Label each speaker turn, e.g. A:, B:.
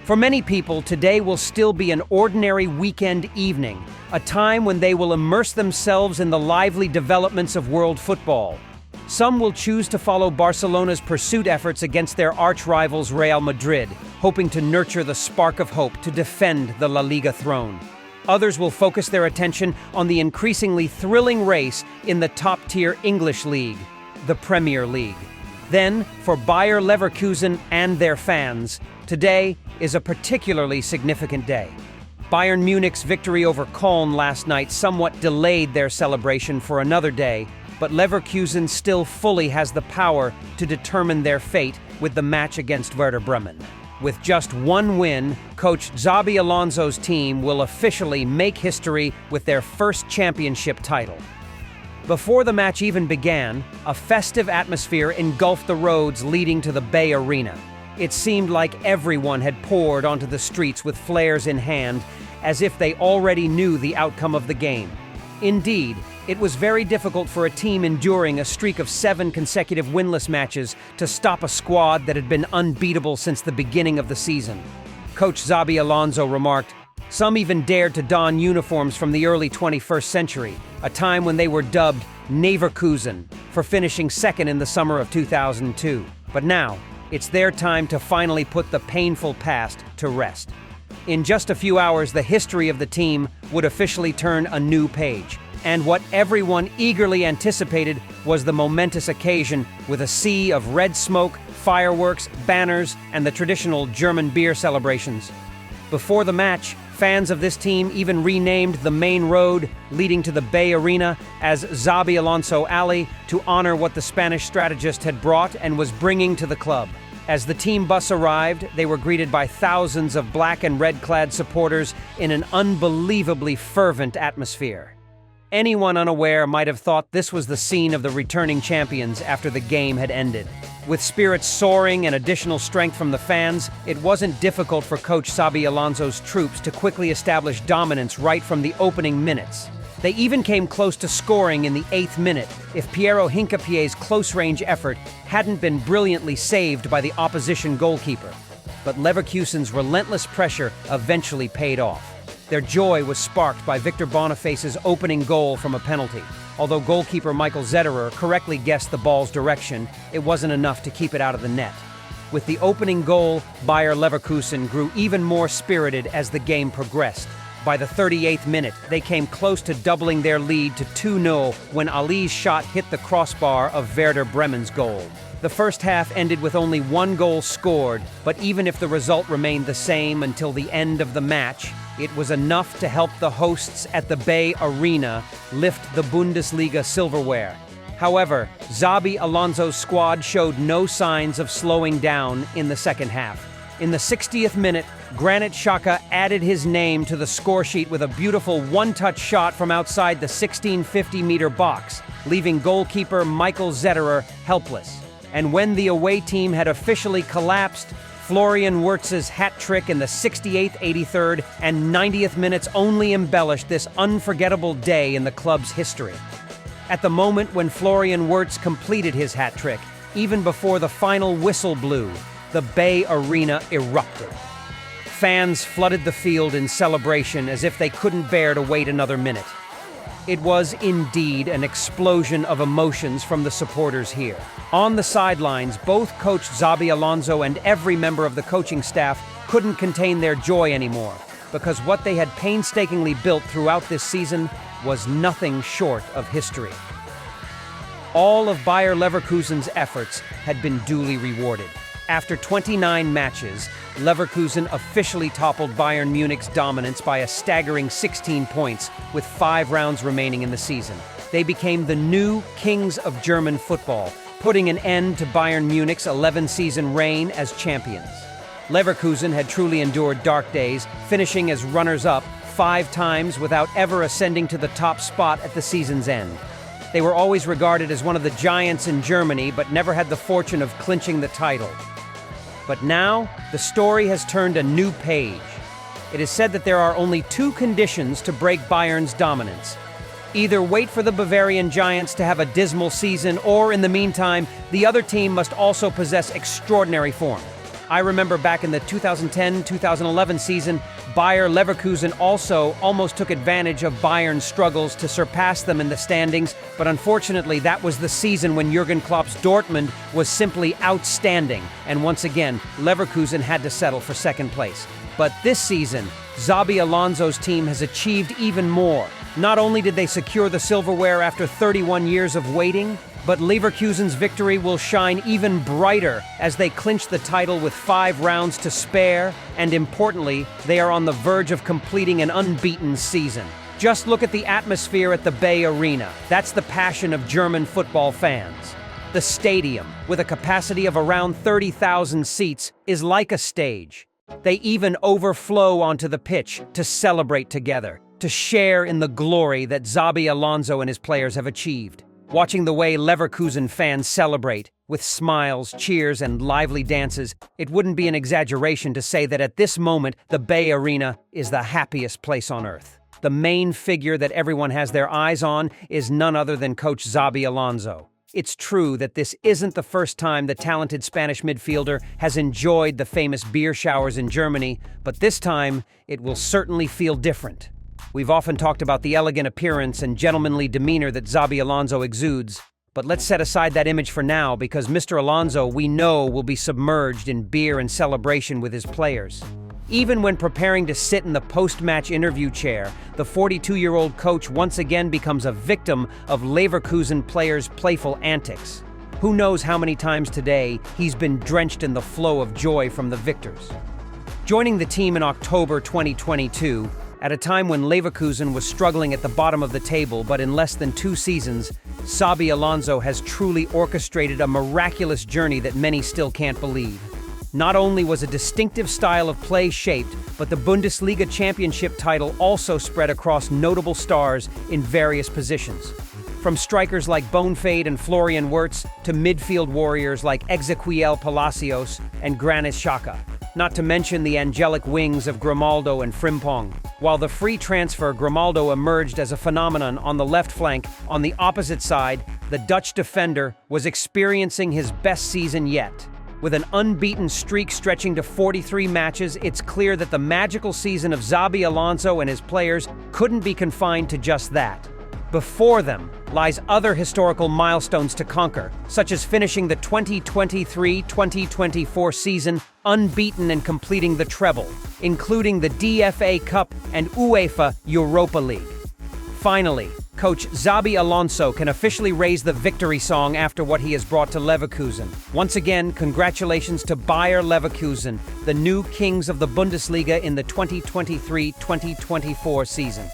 A: For many people, today will still be an ordinary weekend evening, a time when they will immerse themselves in the lively developments of world football. Some will choose to follow Barcelona's pursuit efforts against their arch-rivals Real Madrid, hoping to nurture the spark of hope to defend the La Liga throne. Others will focus their attention on the increasingly thrilling race in the top-tier English league, the Premier League. Then, for Bayer Leverkusen and their fans, today is a particularly significant day. Bayern Munich's victory over Köln last night somewhat delayed their celebration for another day, but Leverkusen still fully has the power to determine their fate with the match against Werder Bremen. With just one win, coach Xabi Alonso's team will officially make history with their first championship title. Before the match even began, a festive atmosphere engulfed the roads leading to the Bay Arena. It seemed like everyone had poured onto the streets with flares in hand, as if they already knew the outcome of the game. Indeed, it was very difficult for a team enduring a streak of 7 consecutive winless matches to stop a squad that had been unbeatable since the beginning of the season. Coach Xabi Alonso remarked, "Some even dared to don uniforms from the early 21st century, a time when they were dubbed Leverkusen for finishing second in the summer of 2002. But now, it's their time to finally put the painful past to rest." In just a few hours, the history of the team would officially turn a new page. And what everyone eagerly anticipated was the momentous occasion with a sea of red smoke, fireworks, banners, and the traditional German beer celebrations. Before the match, fans of this team even renamed the main road leading to the Bay Arena as Xabi Alonso Alley to honor what the Spanish strategist had brought and was bringing to the club. As the team bus arrived, they were greeted by thousands of black and red-clad supporters in an unbelievably fervent atmosphere. Anyone unaware might have thought this was the scene of the returning champions after the game had ended. With spirits soaring and additional strength from the fans, it wasn't difficult for coach Xabi Alonso's troops to quickly establish dominance right from the opening minutes. They even came close to scoring in the 8th minute if Piero Hincapie's close-range effort hadn't been brilliantly saved by the opposition goalkeeper. But Leverkusen's relentless pressure eventually paid off. Their joy was sparked by Victor Boniface's opening goal from a penalty. Although goalkeeper Michael Zetterer correctly guessed the ball's direction, it wasn't enough to keep it out of the net. With the opening goal, Bayer Leverkusen grew even more spirited as the game progressed. By the 38th minute, they came close to doubling their lead to 2-0 when Ali's shot hit the crossbar of Werder Bremen's goal. The first half ended with only 1 goal scored, but even if the result remained the same until the end of the match, it was enough to help the hosts at the Bay Arena lift the Bundesliga silverware. However, Xabi Alonso's squad showed no signs of slowing down in the second half. In the 60th minute, Granit Xhaka added his name to the scoresheet with a beautiful one-touch shot from outside the 1650-meter box, leaving goalkeeper Michael Zetterer helpless. And when the away team had officially collapsed, Florian Wirtz's hat trick in the 68th, 83rd, and 90th minutes only embellished this unforgettable day in the club's history. At the moment when Florian Wirtz completed his hat trick, even before the final whistle blew, the Bay Arena erupted. Fans flooded the field in celebration as if they couldn't bear to wait another minute. It was indeed an explosion of emotions from the supporters here. On the sidelines, both coach Xabi Alonso and every member of the coaching staff couldn't contain their joy anymore, because what they had painstakingly built throughout this season was nothing short of history. All of Bayer Leverkusen's efforts had been duly rewarded. After 29 matches, Leverkusen officially toppled Bayern Munich's dominance by a staggering 16 points with 5 rounds remaining in the season. They became the new kings of German football, putting an end to Bayern Munich's 11-season reign as champions. Leverkusen had truly endured dark days, finishing as runners-up 5 times without ever ascending to the top spot at the season's end. They were always regarded as one of the giants in Germany, but never had the fortune of clinching the title. But now, the story has turned a new page. It is said that there are only 2 conditions to break Bayern's dominance. Either wait for the Bavarian Giants to have a dismal season, or in the meantime, the other team must also possess extraordinary form. I remember back in the 2010-2011 season, Bayer Leverkusen also almost took advantage of Bayern's struggles to surpass them in the standings, but unfortunately that was the season when Jurgen Klopp's Dortmund was simply outstanding, and once again, Leverkusen had to settle for second place. But this season, Xabi Alonso's team has achieved even more. Not only did they secure the silverware after 31 years of waiting, but Leverkusen's victory will shine even brighter as they clinch the title with 5 rounds to spare, and importantly, they are on the verge of completing an unbeaten season. Just look at the atmosphere at the Bay Arena. That's the passion of German football fans. The stadium, with a capacity of around 30,000 seats, is like a stage. They even overflow onto the pitch to celebrate together, to share in the glory that Xabi Alonso and his players have achieved. Watching the way Leverkusen fans celebrate, with smiles, cheers, and lively dances, it wouldn't be an exaggeration to say that at this moment, the Bay Arena is the happiest place on earth. The main figure that everyone has their eyes on is none other than Coach Xabi Alonso. It's true that this isn't the first time the talented Spanish midfielder has enjoyed the famous beer showers in Germany, but this time, it will certainly feel different. We've often talked about the elegant appearance and gentlemanly demeanor that Xabi Alonso exudes, but let's set aside that image for now because Mr. Alonso, we know, will be submerged in beer and celebration with his players. Even when preparing to sit in the post-match interview chair, the 42-year-old coach once again becomes a victim of Leverkusen players' playful antics. Who knows how many times today he's been drenched in the flow of joy from the victors. Joining the team in October 2022, at a time when Leverkusen was struggling at the bottom of the table, but in less than 2 seasons, Xabi Alonso has truly orchestrated a miraculous journey that many still can't believe. Not only was a distinctive style of play shaped, but the Bundesliga championship title also spread across notable stars in various positions. From strikers like Bonfade and Florian Wirtz to midfield warriors like Ezequiel Palacios and Granit Xhaka. Not to mention the angelic wings of Grimaldo and Frimpong. While the free transfer Grimaldo emerged as a phenomenon on the left flank, on the opposite side, the Dutch defender was experiencing his best season yet. With an unbeaten streak stretching to 43 matches, it's clear that the magical season of Xabi Alonso and his players couldn't be confined to just that. Before them lies other historical milestones to conquer, such as finishing the 2023-2024 season unbeaten and completing the treble, including the DFA Cup and UEFA Europa League. Finally, Coach Xabi Alonso can officially raise the victory song after what he has brought to Leverkusen. Once again, congratulations to Bayer Leverkusen, the new kings of the Bundesliga in the 2023-2024 season.